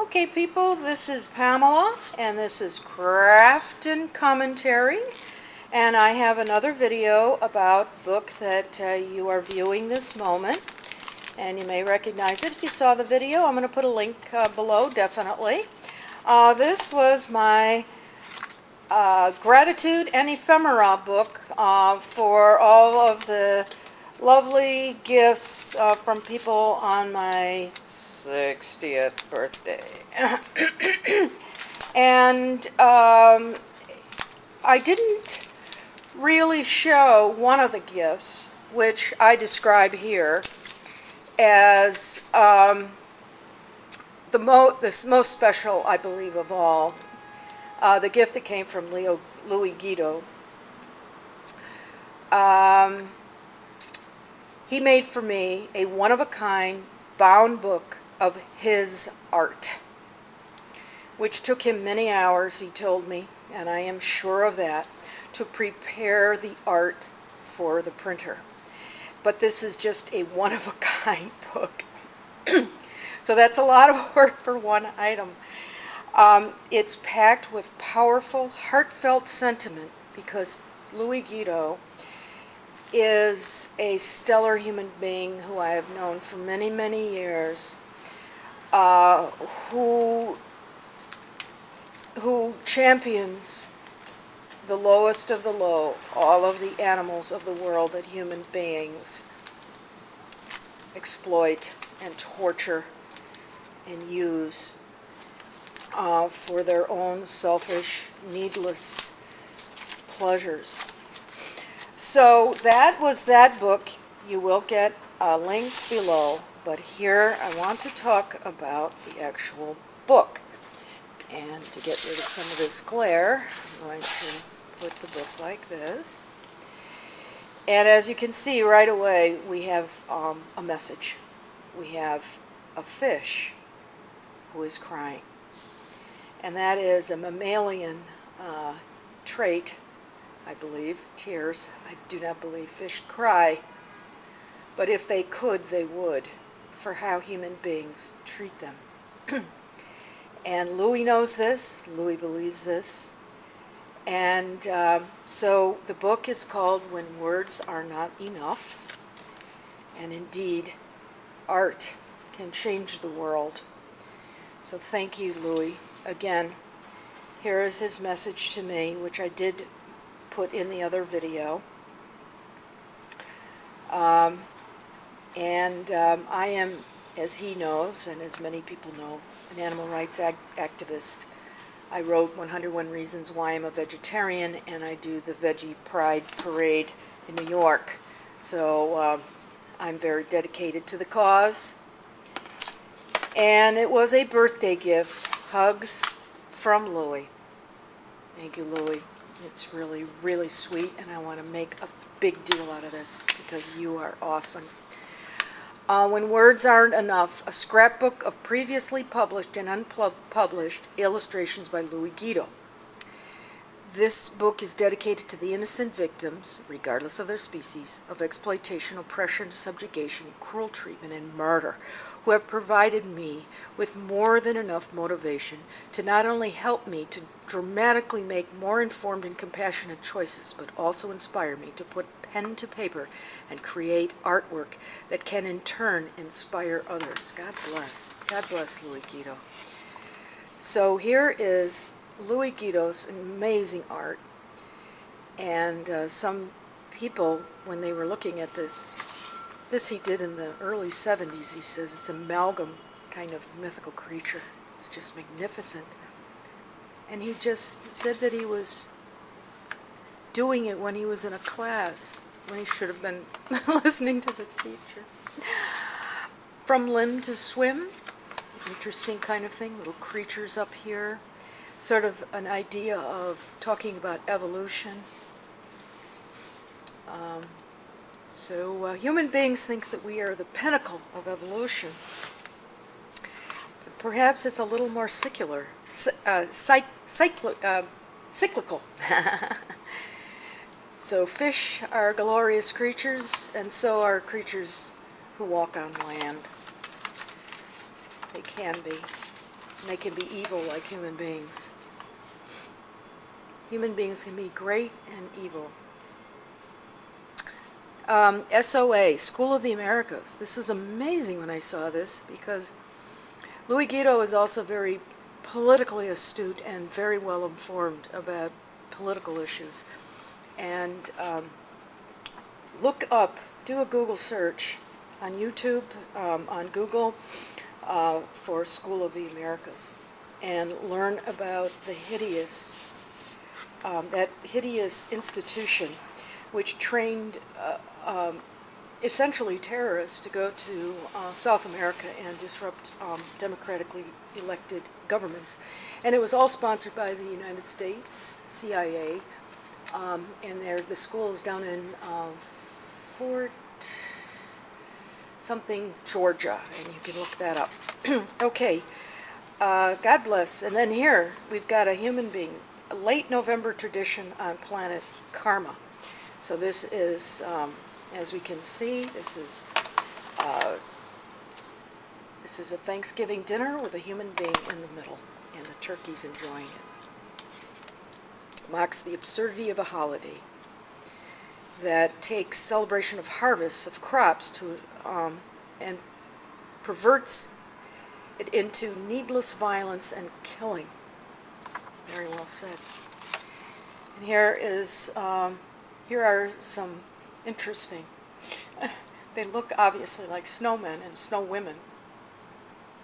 Okay, people, this is Pamela, and this is Craft and Commentary, and I have another video about the book that you are viewing this moment, and you may recognize it if you saw the video. I'm going to put a link below, definitely. This was my Gratitude and Ephemera book for all of the lovely gifts from people on my 60th birthday. And I didn't really show one of the gifts, which I describe here as the most special, I believe, of all. The gift that came from Louie Gedo. He made for me a one-of-a-kind bound book of his art, which took him many hours, he told me, and I am sure of that, to prepare the art for the printer. But this is just a one-of-a-kind book. So that's a lot of work for one item. It's packed with powerful, heartfelt sentiment because Louie Gedo is a stellar human being who I have known for many, many years, who champions the lowest of the low, all of the animals of the world that human beings exploit and torture and use for their own selfish, needless pleasures. So that was that book. You will get a link below, but here I want to talk about the actual book. And to get rid of some of this glare, I'm going to put the book like this. And as you can see right away, we have a message. We have a fish who is crying. And that is a mammalian trait, I believe, tears. I do not believe fish cry, but if they could, they would, for how human beings treat them. And Louie knows this, Louie believes this, and so the book is called When Words Are Not Enough, and indeed, art can change the world. So thank you, Louie. Again, here is his message to me, which I did put in the other video. I am, as he knows, and as many people know, an animal rights activist. I wrote 101 Reasons Why I'm a Vegetarian, and I do the Veggie Pride Parade in New York. So I'm very dedicated to the cause. And it was a birthday gift. Hugs from Louie. Thank you, Louie. It's really, really sweet, and I want to make a big deal out of this because you are awesome. When Words Aren't Enough, a scrapbook of previously published and unpublished illustrations by Louie Gedo. This book is dedicated to the innocent victims, regardless of their species, of exploitation, oppression, subjugation, cruel treatment, and murder, who have provided me with more than enough motivation to not only help me to dramatically make more informed and compassionate choices, but also inspire me to put pen to paper and create artwork that can in turn inspire others. God bless. God bless Louie Gedo. So here is Louie Gedo's amazing art, and some people, when they were looking at this he did in the early 70s, he says it's an amalgam kind of mythical creature. It's just magnificent. And he just said that he was doing it when he was in a class, when he should have been listening to the teacher. From limb to swim, interesting kind of thing, little creatures up here. Sort of an idea of talking about evolution. So human beings think that we are the pinnacle of evolution. But perhaps it's a little more cyclical. So fish are glorious creatures, and so are creatures who walk on land. They can be. and they can be evil like human beings. Human beings can be great and evil. SOA, School of the Americas. This was amazing when I saw this, because Louie Gedo is also very politically astute and very well informed about political issues. And look up, do a Google search on YouTube, on Google, for School of the Americas, and learn about the hideous, that hideous institution which trained essentially terrorists to go to South America and disrupt democratically elected governments. And it was all sponsored by the United States, CIA, and the school is down in Fort something, Georgia, and you can look that up. Okay, God bless. And then here we've got a human being, a late November tradition on planet Karma. So this is, as we can see, this is a Thanksgiving dinner with a human being in the middle, and the turkey's enjoying it. Mocks the absurdity of a holiday that takes celebration of harvests of crops to and perverts it into needless violence and killing. Very well said. And here are some interesting. They look obviously like snowmen and snow women,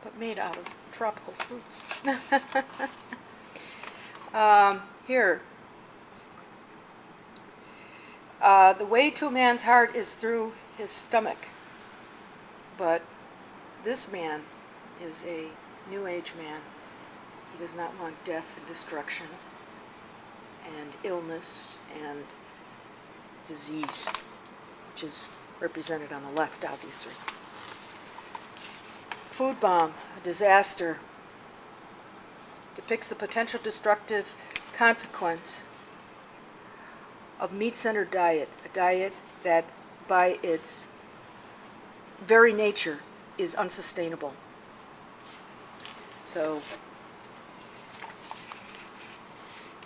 but made out of tropical fruits. Here. The way to a man's heart is through his stomach. But this man is a New Age man. He does not want death and destruction and illness and disease, which is represented on the left, obviously. Food bomb, a disaster, depicts the potential destructive consequence of meat-centered diet, a diet that by its very nature is unsustainable. So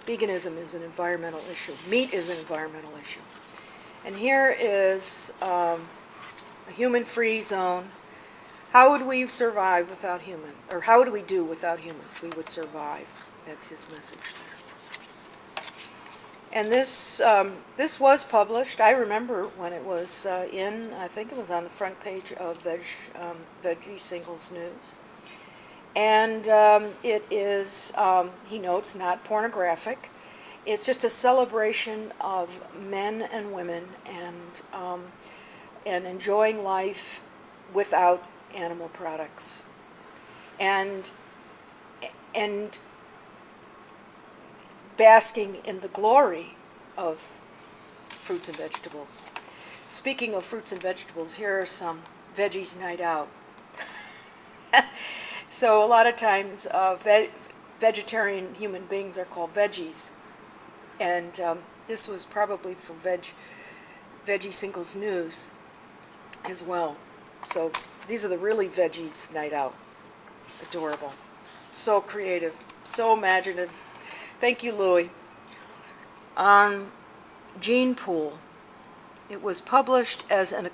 veganism is an environmental issue. Meat is an environmental issue. And here is a human-free zone. How would we survive without humans? Or how would we do without humans? We would survive. That's his message there. And this was published. I remember when it was I think it was on the front page of Veggie Singles News. And it is, he notes, not pornographic. It's just a celebration of men and women and enjoying life without animal products. And basking in the glory of fruits and vegetables. Speaking of fruits and vegetables, here are some veggies night out. So a lot of times vegetarian human beings are called veggies. And this was probably for Veggie Singles News as well. So these are the really veggies night out. Adorable. So creative. So imaginative. Thank you, Louie. Gene Pool. It was published as an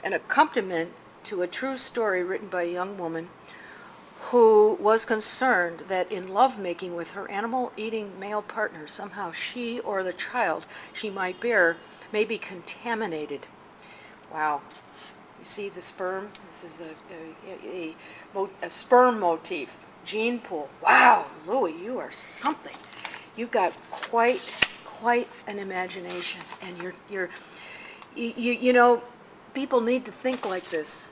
accompaniment to a true story written by a young woman who was concerned that in lovemaking with her animal-eating male partner, somehow she or the child she might bear may be contaminated. Wow. You see the sperm? This is a sperm motif. Gene pool. Wow, Louie, you are something. You've got quite an imagination, and you know, people need to think like this.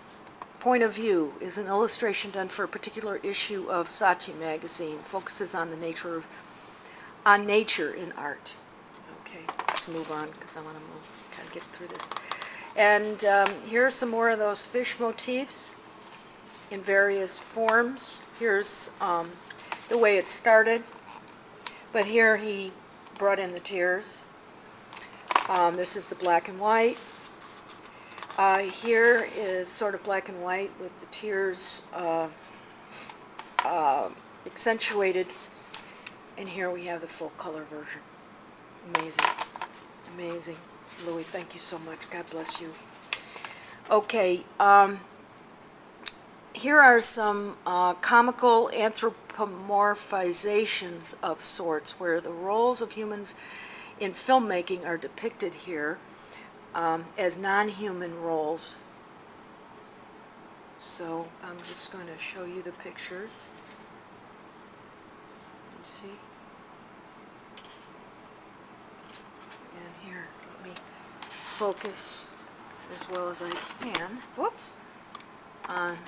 Point of View is an illustration done for a particular issue of Saatchi magazine. Focuses on nature in art. Okay, let's move on because I want to kind of get through this. And here are some more of those fish motifs in various forms. Here's the way it started, but here he brought in the tears. This is the black and white. Here is sort of black and white with the tears accentuated. And here we have the full color version. Amazing. Amazing. Louie, thank you so much. God bless you. Okay, here are some comical anthropomorphizations of sorts, where the roles of humans in filmmaking are depicted here as non-human roles. So I'm just going to show you the pictures. You see? And here, let me focus as well as I can, whoops, on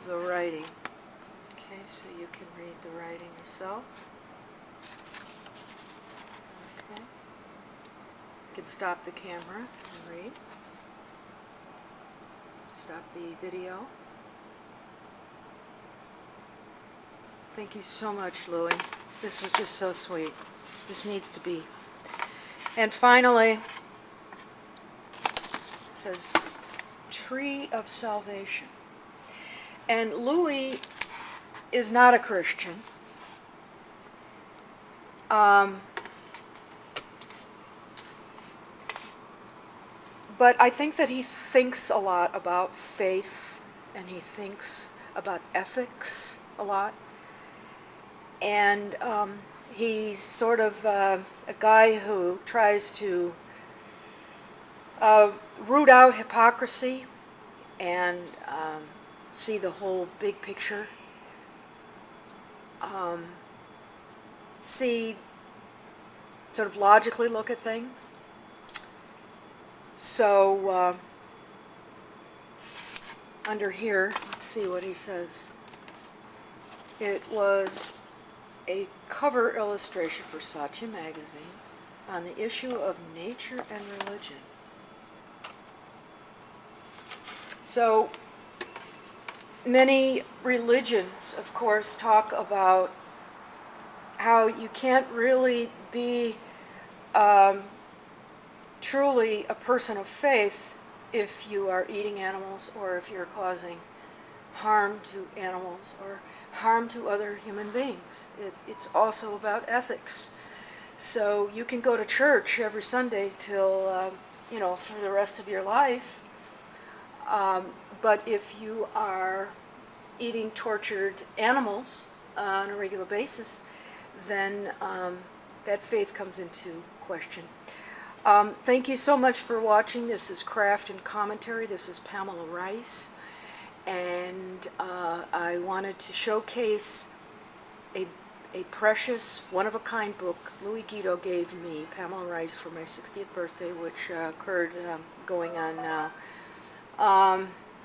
the writing. Okay, so you can read the writing yourself. Okay. You can stop the camera and read. Stop the video. Thank you so much, Louie. This was just so sweet. This needs to be. And finally, it says Tree of Salvation. And Louie is not a Christian. But I think that he thinks a lot about faith, and he thinks about ethics a lot. And he's sort of a guy who tries to root out hypocrisy and see the whole big picture. See, sort of logically look at things. So, under here, let's see what he says. It was a cover illustration for Satya magazine on the issue of nature and religion. So, many religions, of course, talk about how you can't really be truly a person of faith if you are eating animals, or if you're causing harm to animals or harm to other human beings. It's also about ethics. So you can go to church every Sunday till, for the rest of your life. But if you are eating tortured animals on a regular basis, then that faith comes into question. Thank you so much for watching. This is Craft and Commentary. This is Pamela Rice. And I wanted to showcase a precious, one-of-a-kind book Louie Gedo gave me, Pamela Rice, for my 60th birthday, which occurred going on now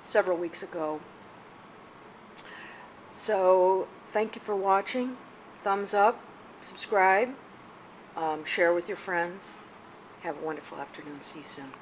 several weeks ago. So thank you for watching. Thumbs up, subscribe, share with your friends. Have a wonderful afternoon. See you soon.